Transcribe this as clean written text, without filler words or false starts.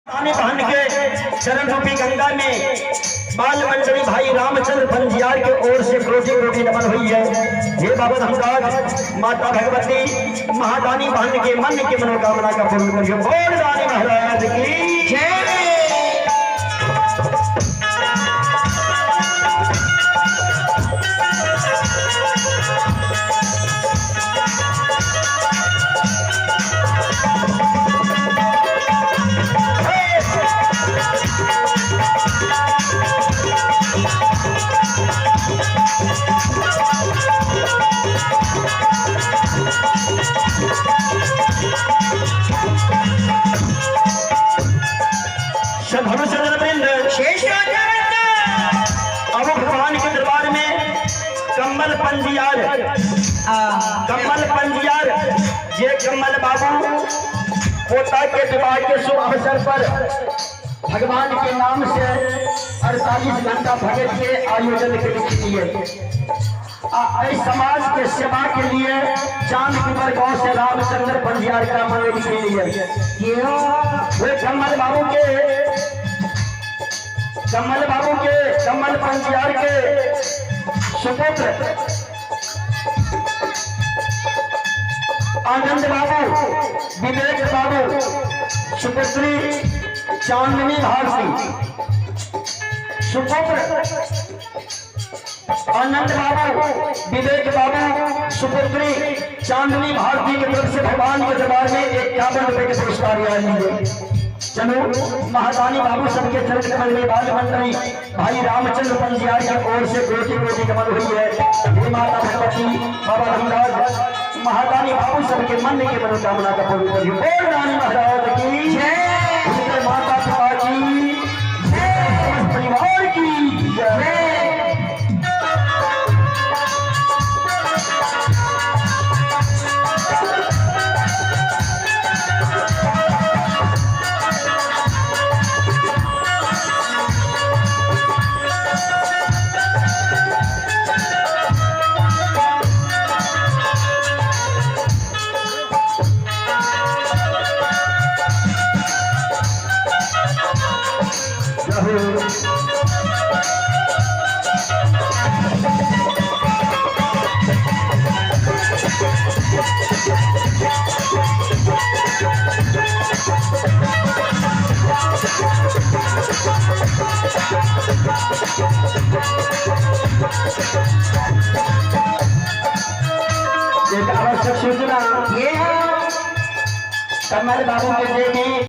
बहन के चरण रूपी गंगा में बाल मंडली भाई रामचंद्र पंजियार के ओर से कोटि कोटि नमन हुई है। हे बाबा धर्मराज, माता भगवती महादानी बहन के मन की मनोकामना का पूर्ण करिए। बोल रानी महाराज की जय। अब भगवान के दरबार में कमल पंजियार ये कमल बाबू पोता के विवाह के शुभ अवसर पर भगवान के नाम से 48 घंटा भगत के आयोजन के लिए समाज के सेवा के लिए चांदपुर गांव से रामचंद्र पंजियार का मंदिर के लिए वे कमल पंजियार के सुपुत्र आनंद बाबू, विवेक बाबू, सुपुत्री चांदनी भारती, सुपुत्र आनंद बाबू, विवेक बाबू, सुपुत्री चांदनी भारती की तरफ से भगवान के दरबार में 51 रुपए के पुरस्कार आए। चलो महादानी बाबू सबके चरण कमल में बाल मंडली भाई रामचंद्र पंजियार की ओर से कोटि कोटि नमन हुई है। हे माता भगवती बाबा धर्मराज महादानी बाबू सबके मन की मनोकामना का पूर्ण करिए। बोल रानी महाराज की जय, माता पिता की जय, समस्त परिवार की जय। एक आवश्यक सूचना ये है कमल बाबू के देवी